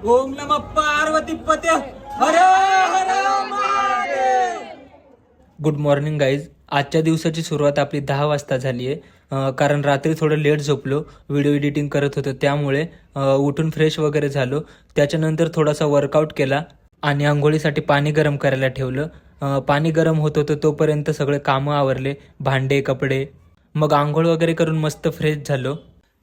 ओम नमः पार्वती पते हर हर महादेव. Good morning guys. आजच्या दिवसाची सुरुवात आपली 10 वाजता झाली आहे. कारण रात्री थोडं लेट झोपलो, व्हिडिओ एडिटिंग करत होतो, त्यामुळे उठून फ्रेश वगैरे झालो. त्याच्यानंतर थोडासा वर्कआउट केला आणि आंघोळीसाठी पाणी गरम करायला ठेवलं. पाणी गरम होत होतं तोपर्यंत सगळे कामं आवरले, भांडे कपडे. मग आंघोळ वगैरे करून मस्त फ्रेश झालो.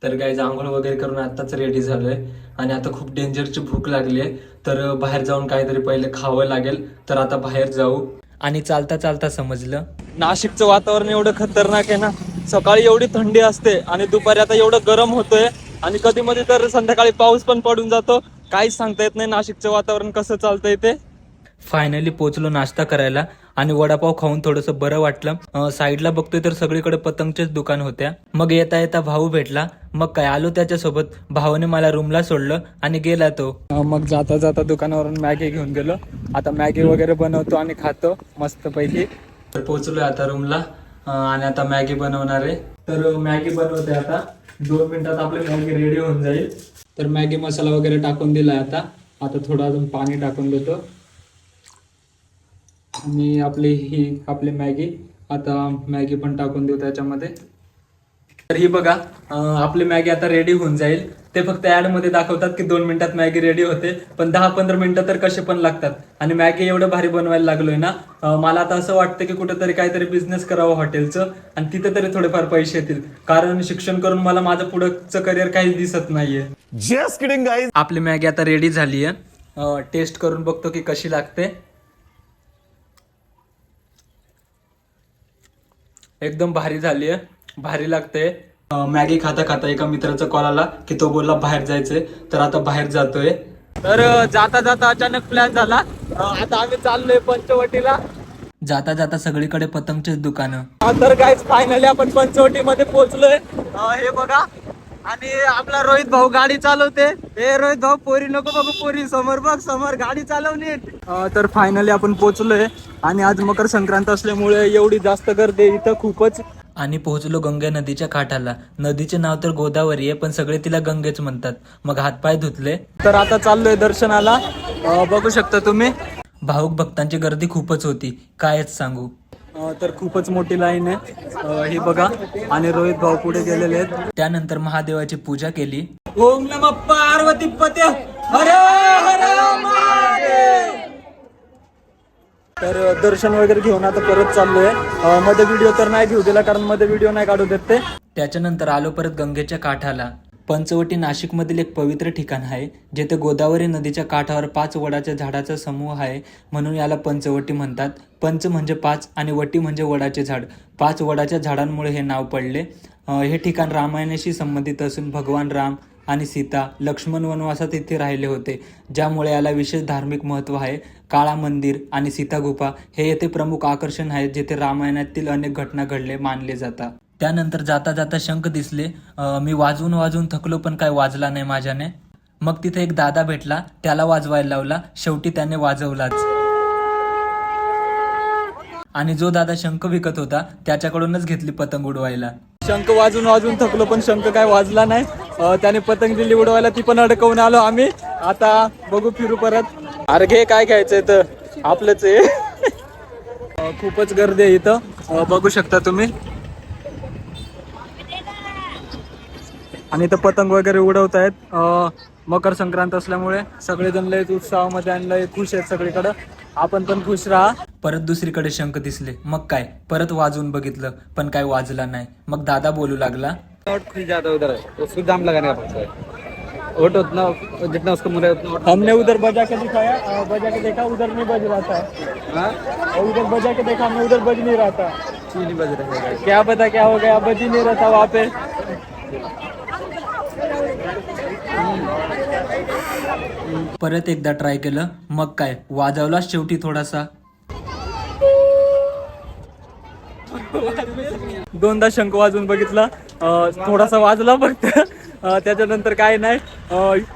तर गाईज आंघोळ वगैरे करून आत्ताच रेडी झालोय आणि आता खूप डेंजरची भूक लागली आहे. तर बाहेर जाऊन काहीतरी पहिले खावं लागेल. तर आता बाहेर जाऊ. आणि चालता चालता समजलं, नाशिकचं वातावरण एवढं खतरनाक आहे ना. सकाळी एवढी थंडी असते आणि दुपारी आता एवढं गरम होतोय आणि कधी मध्ये तर संध्याकाळी पाऊस पण पडून जातो. काहीच सांगता येत नाही नाशिकचं वातावरण कसं चालतंय ते. फायनली पोचलो नाश्ता करायला आणि वडापाव खाऊन थोडंसं बरं वाटलं. साईडला बघतोय तर सगळीकडे पतंगच्याच दुकान होत्या. मग येता येता भाऊ भेटला. मग काय आलो त्याच्यासोबत. भावाने मला रूमला सोडलं आणि गेला तो. मग जाता जाता दुकानावरून मॅगी घेऊन गेलो. आता मॅगी वगैरे बनवतो आणि खातो मस्त पैकी. तर पोचलोय आता रूमला आणि आता मॅगी बनवणार आहे. तर मॅगी बनवते आता. 2 मिनिटात आपली मॅगी रेडी होऊन जाईल. तर मॅगी मसाला वगैरे टाकून दिलाय आता. आता थोडं अजून पाणी टाकून देतो आणि आपली मॅगी आता मॅगी पण टाकून देऊ त्याच्यामध्ये. तर ही बघा आपली मॅगी आता रेडी होऊन जाईल. ते फक्त ऍड मध्ये दाखवतात की 2 मिनिटात मॅगी रेडी होते, पण 10-15 मिनिटं तर कसे पण लागतात. आणि मॅगी एवढं भारी बनवायला लागलोय ना, मला आता असं वाटतं की कुठेतरी काहीतरी बिझनेस करावं हॉटेलचं आणि तिथे तरी थोडेफार पैसे येतील. कारण शिक्षण करून मला माझं पुढचं करिअर काहीच दिसत नाहीये. Just kidding guys. आपली मॅगी आता रेडी झालीय. टेस्ट करून बघतो की कशी लागते. एकदम भारी झाली आहे, भारी लागते. मॅगी खाता खाता एका मित्राचा कॉल आला की तो बोलला बाहेर जायचंय. तर आता बाहेर जातोय. तर जाता जाता अचानक प्लॅन झाला. आता आम्ही चाललोय पंचवटीला. जाता जाता सगळीकडे पतंगचेच दुकानं. तर गाईज फायनली आपण पंचवटीमध्ये पोहोचलोय. हे बघा. आणि आपला रोहित भाऊ गाडी चालवते. हे रोहित भाऊ पोरी नको बघू, पोरी समोर बघ, समोर गाडी चालवली. तर फायनली आपण पोहोचलोय आणि आज मकर संक्रांत असल्यामुळे एवढी जास्त गर्दी इथं खूपच. आणि पोहोचलो गंगा नदीच्या काठाला. नदीचे नाव तर गोदावरी आहे, पण सगळे तिला गंगेच म्हणतात. मग हातपाय धुतले. तर आता चाललोय दर्शनाला. बघू शकता तुम्ही, भाऊक भक्तांची गर्दी खूपच होती, कायच सांगू. तर खूपच मोठी लाईन आहे. ही बघा. आणि रोहित भाऊ पुढे गेलेले आहेत. त्यानंतर महादेवाची पूजा केली. ओम नमः पार्वती पते हर हर महादेव. तर दर्शन वगैरे घेऊन आता परत चाललोय. मध्ये व्हिडिओ तर नाही घेऊ दिला, कारण मध्ये व्हिडिओ नाही काढू देत ते. त्याच्यानंतर आलो परत गंगेच्या काठाला. पंचवटी नाशिकमधील एक पवित्र ठिकाण आहे, जेथे गोदावरी नदीच्या काठावर 5 वडाच्या झाडाचा समूह आहे, म्हणून याला पंचवटी म्हणतात. पंच म्हणजे 5 आणि वटी म्हणजे वडाचे झाड. 5 वडाच्या झाडांमुळे हे नाव पडले. हे ठिकाण रामायणाशी संबंधित असून भगवान राम आणि सीता लक्ष्मण वनवासात इथे राहिले होते, ज्यामुळे याला विशेष धार्मिक महत्त्व आहे. काळा मंदिर आणि सीता गुफा हे येथे प्रमुख आकर्षण आहेत, जेथे रामायणातील अनेक घटना घडले मानले जातात. त्यानंतर जाता जाता शंख दिसले. मी वाजवून थकलो, पण काय वाजला नाही माझ्याने. मग तिथे एक दादा भेटला, त्याला वाजवायला लावला. शेवटी त्याने वाजवलाच. आणि जो दादा शंख विकत होता त्याच्याकडूनच घेतली पतंग उडवायला. शंख वाजून थकलो, पण शंख काय वाजला नाही. त्याने पतंग दिली उडवायला, ती पण अडकवून आलो आम्ही. आता बघू फिरू परत. अरे घे, काय घ्यायचंय तर आपलंच आहे. खूपच गर्दी आहे इथं, बघू शकता तुम्ही. आणि इथं पतंग वगैरे उडवत आहेत. मकर संक्रांत असल्यामुळे सगळेजण लय उत्साहामध्ये आणि लय खुश आहेत सगळीकडं. आपण पण खुश राहा. परत दुसरीकडे शंख दिसले. मग काय परत वाजवून बघितलं, पण काय वाजला नाही. मग दादा बोलू लागला, हमने उधर बजा के दिखाया, बजा के देखा, उधर नहीं बज रहा था. उधर बजा के देखा, हमने उधर बज नहीं रहा था. नहीं बज रहा था, क्या पता क्या हो गया, बज ही नहीं रहा था वहाँ पे. परत एकदा ट्राय केलं, मग काय वाजवला शेवटी थोडासा. 2दा शंख वाजवून बघितला, थोडासा वाजला फक्त. त्याच्यानंतर काय नाही.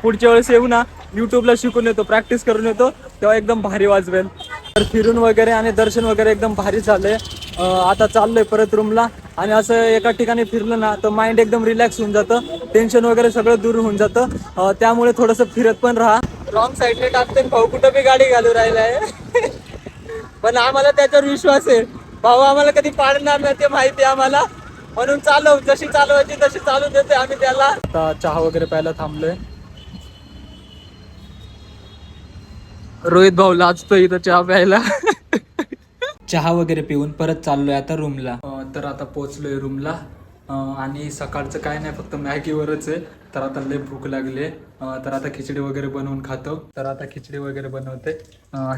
पुढच्या वेळेस येऊ ना, युट्यूबला शिकून येतो, प्रॅक्टिस करून येतो, तेव्हा एकदम भारी वाजवेल. तर फिरून वगैरे आणि दर्शन वगैरे एकदम भारी झालंय. आता चाललोय परत रूमला. आणि असं एका ठिकाणी फिरलं ना तर माइंड एकदम रिलॅक्स होऊन जातं, टेन्शन वगैरे सगळं दूर होऊन जातं. त्यामुळे थोडंसं फिरत पण राहा. रॉंग साईडने टाकते भाऊ कुठं बी गाडी घालू राहिलाय. पण आम्हाला त्याच्यावर विश्वास आहे. भाऊ आम्हाला कधी पाडणार नाही ते माहिती आहे आम्हाला, म्हणून चालव जशी चालवायची तशी चालू देते आम्ही त्याला. आता चहा वगैरे प्यायला थांबलोय. रोहित भाऊ लाजतोय इथं चहा प्यायला. चहा वगैरे पिऊन परत चाललोय आता रूमला. तर आता पोहोचलोय रूमला. आणि सकाळचं काय नाही, फक्त मॅगीवरच आहे. तर आता लय भूक लागली आहे. तर आता खिचडी वगैरे बनवून खातो. तर आता खिचडी वगैरे बनवते.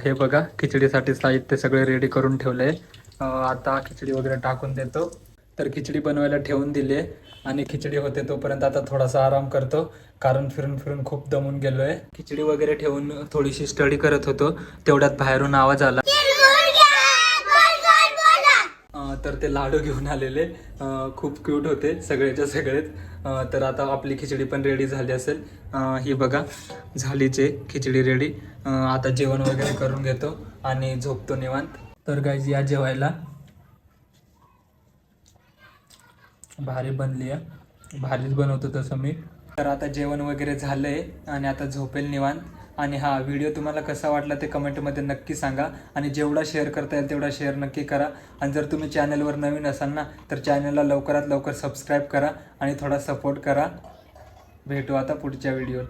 हे बघा खिचडीसाठी साहित्य सगळे रेडी करून ठेवलंय. आता खिचडी वगैरे टाकून देतो. तर खिचडी बनवायला ठेवून दिली आणि खिचडी होते तोपर्यंत आता थोडासा आराम करतो, कारण फिरून फिरून खूप दमून गेलोय. खिचडी वगैरे ठेवून थोडीशी स्टडी करत होतो, तेवढ्यात बाहेरून आवाज आला. तर ते लाडू घेऊन आलेले, खूप क्यूट होते सगळेच्या सगळेच. तर आता आपली खिचडी पण रेडी झाली असेल. ही बघा झालीचे खिचडी रेडी. आता जेवण वगैरे करून घेतो आणि झोपतो निवांत. तर गाईज या जेवायला. भारी बनली आहे, भारीच बनवतो तसं मी. तर आता जेवण वगैरे झालंय आणि आता झोपेल निवांत. आणि हा व्हिडिओ तुम्हाला कसा वाटला ते कमेंटमध्ये नक्की सांगा. आणि जेवढा शेअर करता येईल तेवढा शेअर नक्की करा. आणि जर तुम्ही चॅनलवर नवीन असाल ना, तर चॅनलला लवकरात लवकर सबस्क्राईब करा आणि थोडा सपोर्ट करा. भेटू आता पुढच्या व्हिडिओत.